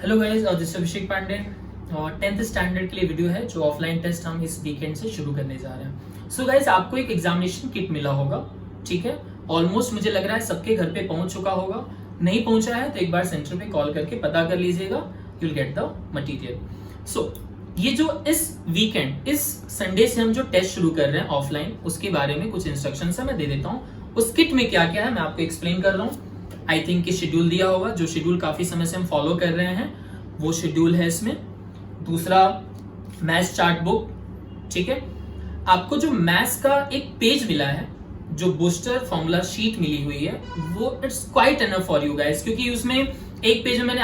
Hello guys, this Abhishek Pandey. 10th standard के लिए video है जो ऑफलाइन टेस्ट हम इस वीकेंड से शुरू करने जा रहे हैं। सो गाइस, आपको एक एग्जामिनेशन किट मिला होगा, ठीक है। ऑलमोस्ट मुझे लग रहा है सबके घर पे पहुंच चुका होगा। नहीं पहुंचा है तो एक बार सेंटर पे कॉल करके पता कर लीजिएगा, you will get the material. So ये जो इस वीकेंड, इस संडे से हम जो टेस्ट शुरू कर रहे हैं ऑफलाइन, उसके बारे में कुछ इंस्ट्रक्शंस है मैं दे देता हूँ। उस किट में क्या क्या है मैं आपको एक्सप्लेन कर रहा हूँ। आई थिंक कि शेड्यूल दिया होगा, जो शेड्यूल काफी समय से हम फॉलो कर रहे हैं वो शेड्यूल है इसमें। दूसरा, मैथ्स चार्ट बुक, ठीक है। आपको जो मैथ्स का एक पेज मिला है, जो बूस्टर फॉर्मूला शीट मिली हुई है, वो it's quite enough for you guys, क्योंकि उसमें एक पेज में मैंने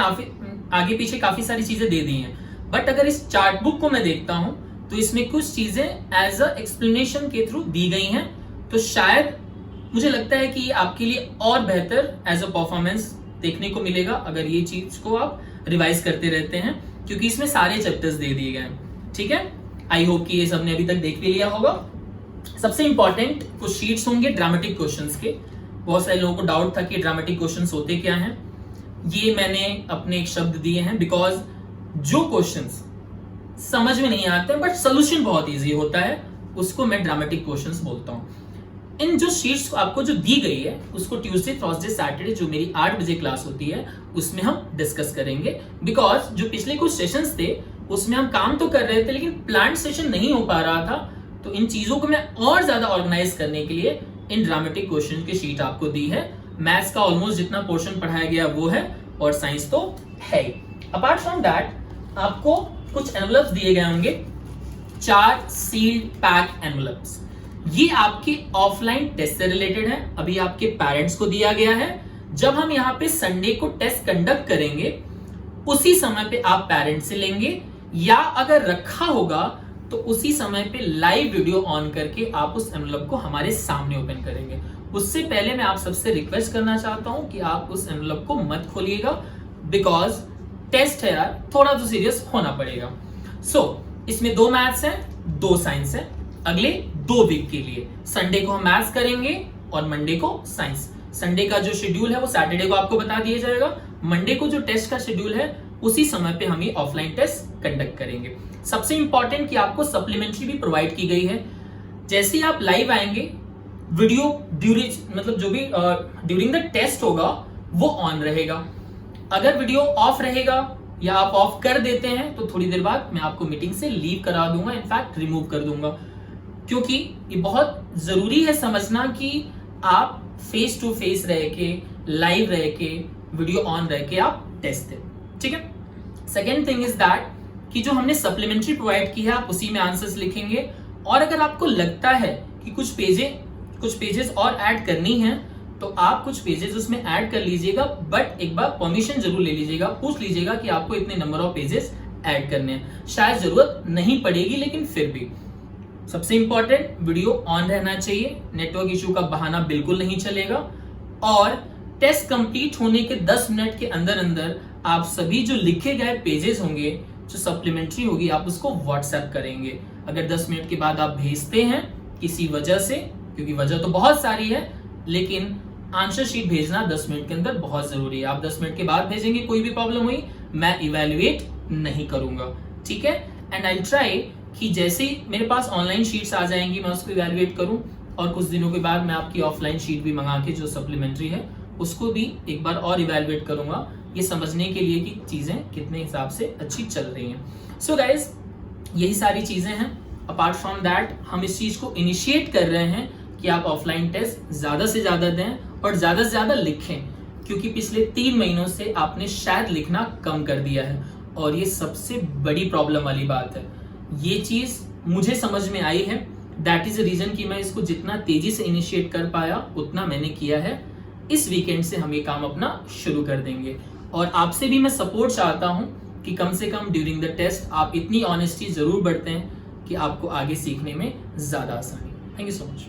आगे पीछे काफी सारी चीजें दे दी हैं। बट अगर इस चार्ट बुक को मैं देखता हूं तो इसमें कुछ चीजें एज अ एक्सप्लेनेशन के थ्रू दी गई हैं, तो शायद मुझे लगता है कि आपके लिए और बेहतर एज अ परफॉर्मेंस देखने को मिलेगा अगर ये चीज को आप रिवाइज करते रहते हैं, क्योंकि इसमें सारे चैप्टर्स दे दिए गए हैं, ठीक है। आई होप कि ये सबने अभी तक देख भी लिया होगा। सबसे इंपॉर्टेंट कुछ शीट्स होंगे ड्रामेटिक क्वेश्चंस के। बहुत सारे लोगों को डाउट था कि ड्रामेटिक क्वेश्चंस होते क्या हैं। ये मैंने अपने एक शब्द दिए हैं, बिकॉज जो क्वेश्चंस समझ में नहीं आते बट सोल्यूशन बहुत इजी होता है, उसको मैं ड्रामेटिक क्वेश्चंस बोलता हूं। इन जो शीट्स आपको जो दी गई है उसको ट्यूसडे, थर्सडे, सैटरडे जो मेरी 8 बजे क्लास होती है उसमें हम डिस्कस करेंगे। बिकॉज जो पिछले कुछ सेशंस थे उसमें हम काम तो कर रहे थे लेकिन प्लान सेशन नहीं हो पा रहा था, तो इन चीजों को मैं और ज्यादा ऑर्गेनाइज करने के लिए इन ड्रामेटिक क्वेश्चन की शीट आपको दी है। मैथ्स का ऑलमोस्ट जितना पोर्शन पढ़ाया गया वो है, और साइंस तो है ही। अपार्ट फ्रॉम दैट आपको कुछ एनवलप्स दिए गए होंगे, 4 सील्ड पैक एनवलप्स। ये आपके ऑफलाइन टेस्ट से रिलेटेड है। अभी आपके पेरेंट्स को दिया गया है। जब हम यहाँ पे संडे को टेस्ट कंडक्ट करेंगे उसी समय पे आप पेरेंट्स से लेंगे, या अगर रखा होगा तो उसी समय पे लाइव वीडियो ऑन करके आप उस एनवलप को हमारे सामने ओपन करेंगे। उससे पहले मैं आप सबसे रिक्वेस्ट करना चाहता हूं कि आप उस एनवलप को मत खोलिएगा, बिकॉज टेस्ट है यार, थोड़ा तो सीरियस होना पड़ेगा। सो इसमें 2 मैथ्स है, 2 साइंस है। अगले 2 वीक के लिए संडे को हम मैथ्स करेंगे और मंडे को साइंस। संडे का जो शेड्यूल है वो सैटरडे को आपको बता दिया जाएगा। मंडे को जो टेस्ट का शेड्यूल है उसी समय पे हम ये ऑफलाइन टेस्ट कंडक्ट करेंगे। सबसे इंपॉर्टेंट कि आपको सप्लीमेंट्री भी प्रोवाइड की गई है। जैसे ही आप लाइव आएंगे, वीडियो ड्यूरिंग द टेस्ट होगा वो ऑन रहेगा। अगर वीडियो ऑफ रहेगा या आप ऑफ कर देते हैं तो थोड़ी देर बाद मैं आपको मीटिंग से लीव करा दूंगा, इनफैक्ट रिमूव कर दूंगा, क्योंकि ये बहुत जरूरी है समझना कि आप फेस टू फेस रह के, लाइव रह के, वीडियो ऑन रह के आप टेस्ट दें, ठीक है। सेकेंड थिंग इज दैट कि जो हमने सप्लीमेंट्री प्रोवाइड की है आप उसी में आंसर्स लिखेंगे, और अगर आपको लगता है कि कुछ पेजेस और ऐड करनी है तो आप कुछ पेजेस उसमें ऐड कर लीजिएगा, बट एक बार परमिशन जरूर ले लीजिएगा, पूछ लीजिएगा कि आपको इतने नंबर ऑफ पेजेस ऐड करने हैं। शायद जरूरत नहीं पड़ेगी लेकिन फिर भी सबसे इंपॉर्टेंट वीडियो ऑन रहना चाहिए, नेटवर्क इशू का बहाना बिल्कुल नहीं चलेगा। और टेस्ट कंप्लीट होने के 10 मिनट के अंदर अंदर आप सभी जो लिखे गए पेजेस होंगे, जो सप्लीमेंट्री होगी, आप उसको व्हाट्सएप करेंगे। अगर 10 मिनट के बाद आप भेजते हैं किसी वजह से, क्योंकि वजह तो बहुत सारी है, लेकिन आंसर शीट भेजना 10 मिनट के अंदर बहुत जरूरी है। आप 10 मिनट के बाद भेजेंगे, कोई भी प्रॉब्लम हुई मैं इवेल्युएट नहीं करूंगा, ठीक है। एंड आई ट्राई कि जैसे ही मेरे पास ऑनलाइन शीट्स आ जाएंगी मैं उसको इवेल्युएट करूं, और कुछ दिनों के बाद मैं आपकी ऑफलाइन शीट भी मंगा के जो सप्लीमेंट्री है उसको भी एक बार और इवेल्युएट करूंगा, ये समझने के लिए कि चीजें कितने हिसाब से अच्छी चल रही हैं। सो गाइज, यही सारी चीजें हैं। अपार्ट फ्रॉम दैट हम इस चीज को इनिशिएट कर रहे हैं कि आप ऑफलाइन टेस्ट ज्यादा से ज्यादा दें और ज्यादा से ज्यादा लिखें, क्योंकि पिछले 3 महीनों से आपने शायद लिखना कम कर दिया है, और ये सबसे बड़ी प्रॉब्लम वाली बात है। ये चीज मुझे समझ में आई है, दैट इज द रीजन कि मैं इसको जितना तेजी से इनिशिएट कर पाया उतना मैंने किया है। इस वीकेंड से हम ये काम अपना शुरू कर देंगे, और आपसे भी मैं सपोर्ट चाहता हूं कि कम से कम ड्यूरिंग द टेस्ट आप इतनी ऑनेस्टी जरूर बढ़ते हैं कि आपको आगे सीखने में ज्यादा आसानी। Thank you so much.